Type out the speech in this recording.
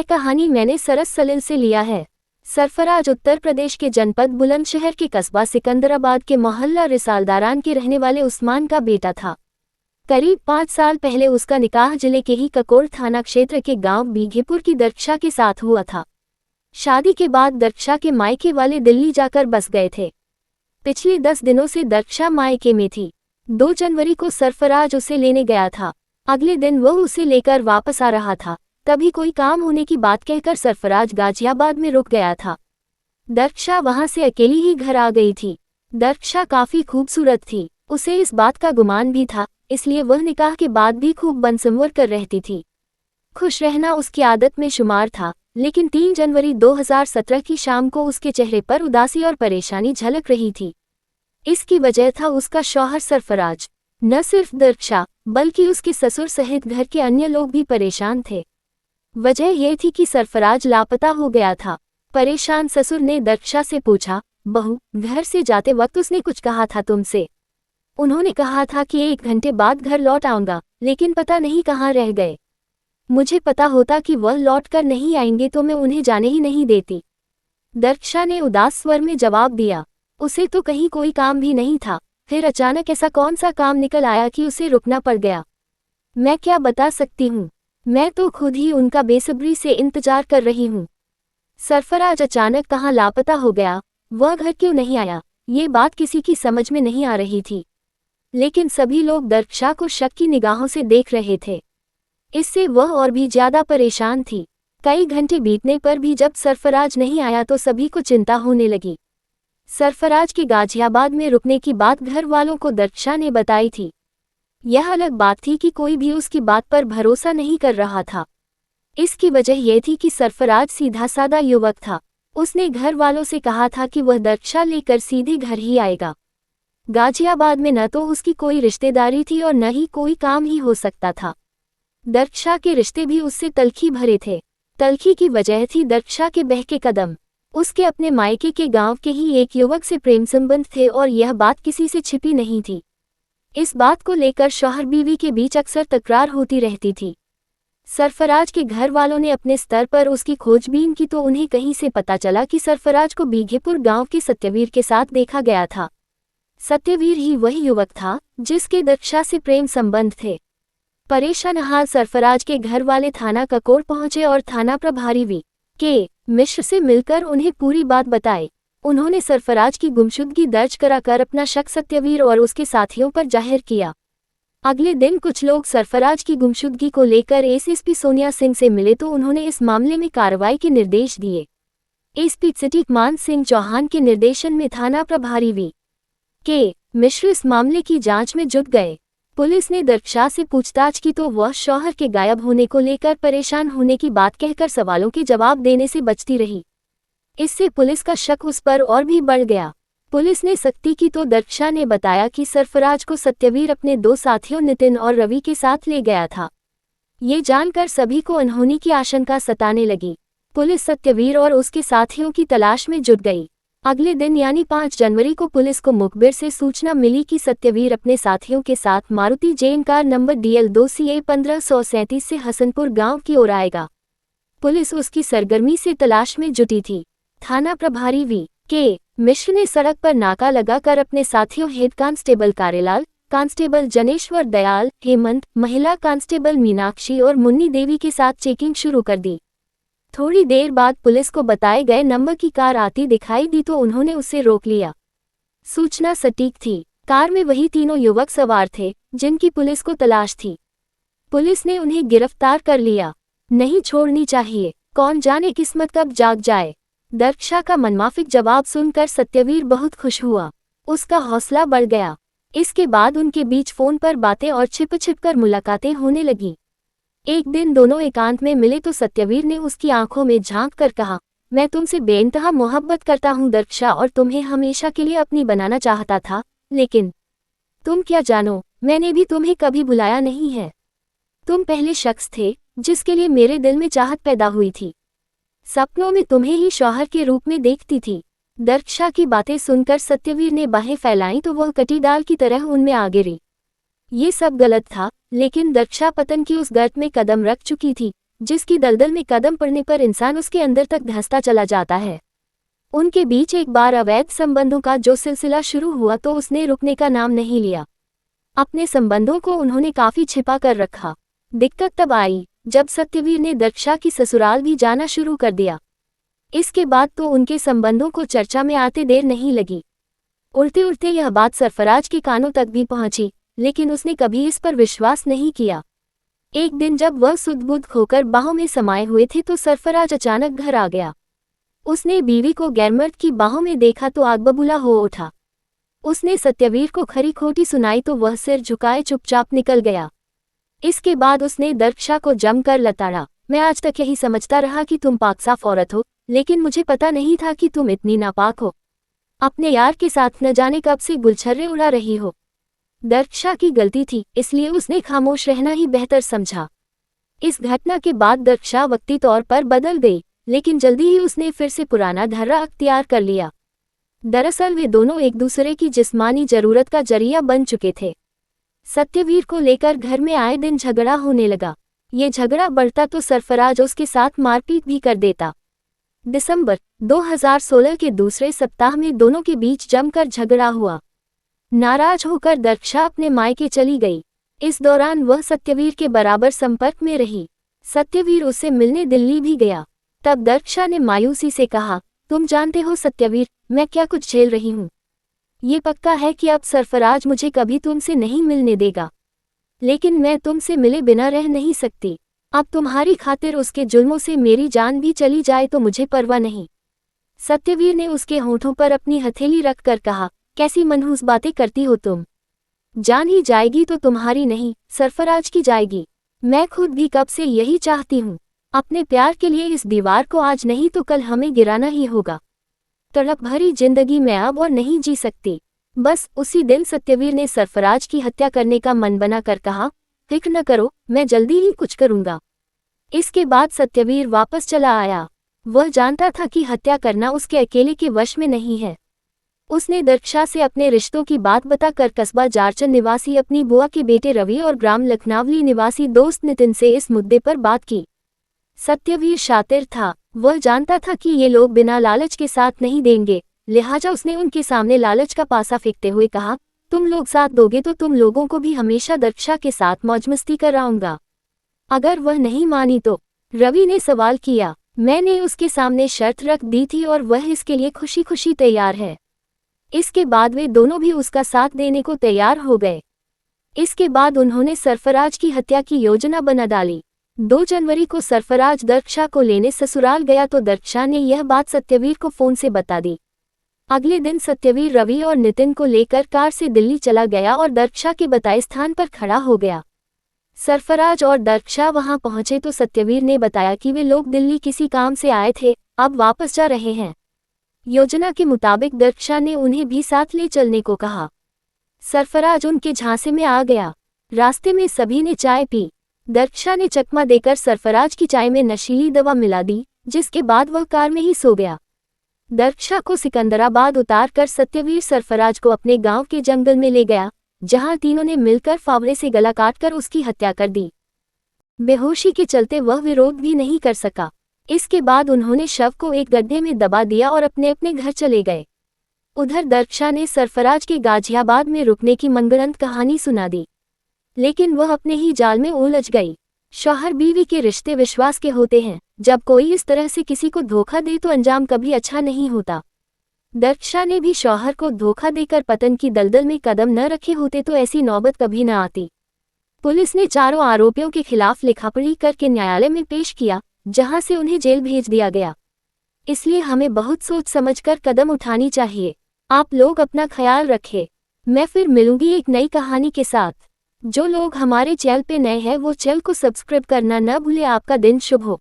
यह कहानी मैंने सरस सलील से लिया है। सरफराज उत्तर प्रदेश के जनपद बुलंदशहर के कस्बा सिकंदराबाद के मोहल्ला रिसालदारान के रहने वाले उस्मान का बेटा था। करीब 5 साल पहले उसका निकाह जिले के ही ककोर थाना क्षेत्र के गांव बीघेपुर की दर्क्षा के साथ हुआ था। शादी के बाद दर्क्षा के मायके वाले दिल्ली जाकर बस गए थे। पिछले 10 दिनों से दर्क्षा मायके में थी। 2 जनवरी को सरफराज उसे लेने गया था। अगले दिन वह उसे लेकर वापस आ रहा था, तभी कोई काम होने की बात कहकर सरफराज गाजियाबाद में रुक गया था। दर्क्षा वहां से अकेली ही घर आ गई थी। दर्क्षा काफी खूबसूरत थी, उसे इस बात का गुमान भी था, इसलिए वह निकाह के बाद भी खूब बनसंवर कर रहती थी। खुश रहना उसकी आदत में शुमार था, लेकिन 3 जनवरी 2017 की शाम को उसके चेहरे पर उदासी और परेशानी झलक रही थी। इसकी वजह था उसका शौहर सरफराज। न सिर्फ दर्क्षा बल्कि उसके ससुर सहित घर के अन्य लोग भी परेशान थे। वजह यह थी कि सरफराज लापता हो गया था। परेशान ससुर ने दर्क्षा से पूछा, बहू, घर से जाते वक्त उसने कुछ कहा था तुमसे? उन्होंने कहा था कि 1 घंटे बाद घर लौट आऊंगा, लेकिन पता नहीं कहाँ रह गए। मुझे पता होता कि वह लौट कर नहीं आएंगे तो मैं उन्हें जाने ही नहीं देती। दर्क्षा ने उदास स्वर में जवाब दिया। उसे तो कहीं कोई काम भी नहीं था, फिर अचानक ऐसा कौन सा काम निकल आया कि उसे रुकना पड़ गया? मैं क्या बता सकती हूँ, मैं तो खुद ही उनका बेसब्री से इंतजार कर रही हूँ। सरफराज अचानक कहाँ लापता हो गया, वह घर क्यों नहीं आया, ये बात किसी की समझ में नहीं आ रही थी। लेकिन सभी लोग दर्क्षा को शक की निगाहों से देख रहे थे। इससे वह और भी ज्यादा परेशान थी। कई घंटे बीतने पर भी जब सरफराज नहीं आया तो सभी को चिंता होने लगी। सरफराज के गाजियाबाद में रुकने की बात घर वालों को दर्क्षा ने बताई थी। यह अलग बात थी कि कोई भी उसकी बात पर भरोसा नहीं कर रहा था। इसकी वजह यह थी कि सरफराज सीधा सादा युवक था। उसने घर वालों से कहा था कि वह दर्क्षा लेकर सीधे घर ही आएगा। गाजियाबाद में न तो उसकी कोई रिश्तेदारी थी और न ही कोई काम ही हो सकता था। दर्क्षा के रिश्ते भी उससे तल्खी भरे थे। तल्खी की वजह थी दर्क्षा के बहके कदम। उसके अपने मायके के गांव के ही एक युवक से प्रेम संबंध थे और यह बात किसी से छिपी नहीं थी। इस बात को लेकर शौहर बीवी के बीच अक्सर तकरार होती रहती थी। सरफराज के घर वालों ने अपने स्तर पर उसकी खोजबीन की तो उन्हें कहीं से पता चला कि सरफराज को बीघेपुर गांव के सत्यवीर के साथ देखा गया था। सत्यवीर ही वही युवक था जिसके दर्क्षा से प्रेम संबंध थे। परेशान हाल सरफराज के घर वाले थाना ककोर पहुंचे और थाना प्रभारी वी.के. मिश्र से मिलकर उन्हें पूरी बात बताई। उन्होंने सरफराज की गुमशुदगी दर्ज कराकर अपना शक सत्यवीर और उसके साथियों पर जाहिर किया। अगले दिन कुछ लोग सरफराज की गुमशुदगी को लेकर एसएसपी सोनिया सिंह से मिले तो उन्होंने इस मामले में कार्रवाई के निर्देश दिए। एसपी सिटी मान सिंह चौहान के निर्देशन में थाना प्रभारी वी.के. मिश्र इस मामले की जांच में जुट गए। पुलिस ने दर्क्षा से पूछताछ की तो वह शौहर के गायब होने को लेकर परेशान होने की बात कहकर सवालों के जवाब देने से बचती रही। इससे पुलिस का शक उस पर और भी बढ़ गया। पुलिस ने सख्ती की तो दर्क्षा ने बताया कि सरफराज को सत्यवीर अपने 2 साथियों नितिन और रवि के साथ ले गया था। ये जानकर सभी को अनहोनी की आशंका सताने लगी। पुलिस सत्यवीर और उसके साथियों की तलाश में जुट गई। अगले दिन यानी 5 जनवरी को पुलिस को मुखबिर से सूचना मिली कि सत्यवीर अपने साथियों के साथ Maruti Jain car number DL2CA 1537 से हसनपुर गांव की ओर आएगा। पुलिस उसकी सरगर्मी से तलाश में जुटी थी। थाना प्रभारी वी.के. मिश्र ने सड़क पर नाका लगाकर अपने साथियों head constable Karelal, constable Janeshwar Dayal, Hemant, महिला कांस्टेबल मीनाक्षी और मुन्नी देवी के साथ चेकिंग शुरू कर दी। थोड़ी देर बाद पुलिस को बताए गए नंबर की कार आती दिखाई दी तो उन्होंने उसे रोक लिया। सूचना सटीक थी। कार में वही तीनों युवक सवार थे जिनकी पुलिस को तलाश थी। पुलिस ने उन्हें गिरफ्तार कर लिया। नहीं छोड़नी चाहिए, कौन जाने किस्मत कब जाग जाए। दर्क्षा का मनमाफिक जवाब सुनकर सत्यवीर बहुत खुश हुआ। उसका हौसला बढ़ गया। इसके बाद उनके बीच फोन पर बातें और छिप कर मुलाकातें होने लगी। एक दिन दोनों एकांत में मिले तो सत्यवीर ने उसकी आंखों में झांक कर कहा, मैं तुमसे बेइंतहा मोहब्बत करता हूँ दर्क्षा और तुम्हें हमेशा के लिए अपनी बनाना चाहता था, लेकिन तुम क्या जानो, मैंने भी तुम्हें कभी बुलाया नहीं है। तुम पहले शख्स थे जिसके लिए मेरे दिल में चाहत पैदा हुई थी। सपनों में तुम्हें ही शौहर के रूप में देखती थी। दर्क्षा की बातें सुनकर सत्यवीर ने बाहें फैलाईं तो वह कटी दाल की तरह उनमें आ गिरी। ये सब गलत था, लेकिन दर्क्षा पतन की उस गर्त में कदम रख चुकी थी जिसकी दलदल में कदम पड़ने पर इंसान उसके अंदर तक धंसता चला जाता है। उनके बीच एक बार अवैध संबंधों का जो सिलसिला शुरू हुआ तो उसने रुकने का नाम नहीं लिया। अपने संबंधों को उन्होंने काफी छिपा कर रखा। दिक्कत तब आई जब सत्यवीर ने दक्षा की ससुराल भी जाना शुरू कर दिया। इसके बाद तो उनके संबंधों को चर्चा में आते देर नहीं लगी। उड़ते उड़ते यह बात सरफराज के कानों तक भी पहुंची, लेकिन उसने कभी इस पर विश्वास नहीं किया। एक दिन जब वह सुध-बुध खोकर बाहों में समाये हुए थे तो सरफराज अचानक घर आ गया। उसने बीवी को गैरमर्द की बाहों में देखा तो आग बबूला हो उठा। उसने सत्यवीर को खरी खोटी सुनाई तो वह सिर झुकाए चुपचाप निकल गया। इसके बाद उसने दक्षा को जमकर लताड़ा। मैं आज तक यही समझता रहा कि तुम पाकसाफ औरत हो, लेकिन मुझे पता नहीं था कि तुम इतनी नापाक हो। अपने यार के साथ न जाने कब से गुलछर्रे उड़ा रही हो। दक्षा की गलती थी, इसलिए उसने खामोश रहना ही बेहतर समझा। इस घटना के बाद दक्षा वक्ती तौर पर बदल गई, लेकिन जल्दी ही उसने फिर से पुराना धर्रा अख्तियार कर लिया। दरअसल वे दोनों एक दूसरे की जिस्मानी जरूरत का जरिया बन चुके थे। सत्यवीर को लेकर घर में आए दिन झगड़ा होने लगा। ये झगड़ा बढ़ता तो सरफराज उसके साथ मारपीट भी कर देता। दिसंबर 2016 के दूसरे सप्ताह में दोनों के बीच जमकर झगड़ा हुआ। नाराज होकर दक्षा अपने मायके चली गई। इस दौरान वह सत्यवीर के बराबर संपर्क में रही। सत्यवीर उससे मिलने दिल्ली भी गया। तब दक्षा ने मायूसी से कहा, तुम जानते हो सत्यवीर, मैं क्या कुछ झेल रही हूँ। ये पक्का है कि अब सरफराज मुझे कभी तुमसे नहीं मिलने देगा, लेकिन मैं तुमसे मिले बिना रह नहीं सकती। अब तुम्हारी खातिर उसके जुल्मों से मेरी जान भी चली जाए तो मुझे परवाह नहीं। सत्यवीर ने उसके होठों पर अपनी हथेली रख कर कहा, कैसी मनहूस बातें करती हो तुम। जान ही जाएगी तो तुम्हारी नहीं, सरफराज की जाएगी। मैं खुद भी कब से यही चाहती हूँ। अपने प्यार के लिए इस दीवार को आज नहीं तो कल हमें गिराना ही होगा। तड़प भरी जिंदगी मैं अब और नहीं जी सकती। बस उसी दिन सत्यवीर ने सरफराज की हत्या करने का मन बना कर कहा, फिक्र न करो, मैं जल्दी ही कुछ करूंगा। इसके बाद सत्यवीर वापस चला आया। वह जानता था कि हत्या करना उसके अकेले के वश में नहीं है। उसने दक्षा से अपने रिश्तों की बात बताकर कस्बा जारचंद निवासी अपनी बुआ के बेटे रवि और ग्राम लखनावली निवासी दोस्त नितिन से इस मुद्दे पर बात की। सत्यवीर शातिर था। वह जानता था कि ये लोग बिना लालच के साथ नहीं देंगे, लिहाजा उसने उनके सामने लालच का पासा फेंकते हुए कहा, तुम लोग साथ दोगे तो तुम लोगों को भी हमेशा दक्षा के साथ मौज मस्ती कराऊंगा। अगर वह नहीं मानी तो? रवि ने सवाल किया। मैंने उसके सामने शर्त रख दी थी और वह इसके लिए खुशी खुशी तैयार है। इसके बाद वे दोनों भी उसका साथ देने को तैयार हो गए। इसके बाद उन्होंने सरफराज की हत्या की योजना बना डाली। 2 जनवरी को सरफराज दक्षा को लेने ससुराल गया तो दक्षा ने यह बात सत्यवीर को फोन से बता दी। अगले दिन सत्यवीर रवि और नितिन को लेकर कार से दिल्ली चला गया और दक्षा के बताए स्थान पर खड़ा हो गया। सरफराज और दक्षा वहां पहुंचे तो सत्यवीर ने बताया कि वे लोग दिल्ली किसी काम से आए थे, अब वापस जा रहे हैं। योजना के मुताबिक दक्षा ने उन्हें भी साथ ले चलने को कहा। सरफराज उनके झांसे में आ गया। रास्ते में सभी ने चाय पी। दक्षा ने चकमा देकर सरफराज की चाय में नशीली दवा मिला दी, जिसके बाद वह कार में ही सो गया। दक्षा को सिकंदराबाद उतार कर सत्यवीर सरफराज को अपने गांव के जंगल में ले गया, जहां तीनों ने मिलकर फावड़े से गला काटकर उसकी हत्या कर दी। बेहोशी के चलते वह विरोध भी नहीं कर सका। इसके बाद उन्होंने शव को एक गड्ढे में दबा दिया और अपने अपने घर चले गए। उधर दक्षा ने सरफराज के गाजियाबाद में रुकने की मनगढ़ंत कहानी सुना दी, लेकिन वह अपने ही जाल में उलझ गई। शौहर बीवी के रिश्ते विश्वास के होते हैं। जब कोई इस तरह से किसी को धोखा दे तो अंजाम कभी अच्छा नहीं होता। दक्षा ने भी शौहर को धोखा देकर पतन की दलदल में कदम न रखे होते तो ऐसी नौबत कभी न आती। पुलिस ने चारों आरोपियों के खिलाफ लिखापढ़ी करके न्यायालय में पेश किया, जहां से उन्हें जेल भेज दिया गया। इसलिए हमें बहुत सोच समझकर कदम उठानी चाहिए। आप लोग अपना ख्याल रखें। मैं फिर मिलूंगी एक नई कहानी के साथ। जो लोग हमारे चैनल पे नए हैं वो चैनल को सब्सक्राइब करना न भूले। आपका दिन शुभ हो।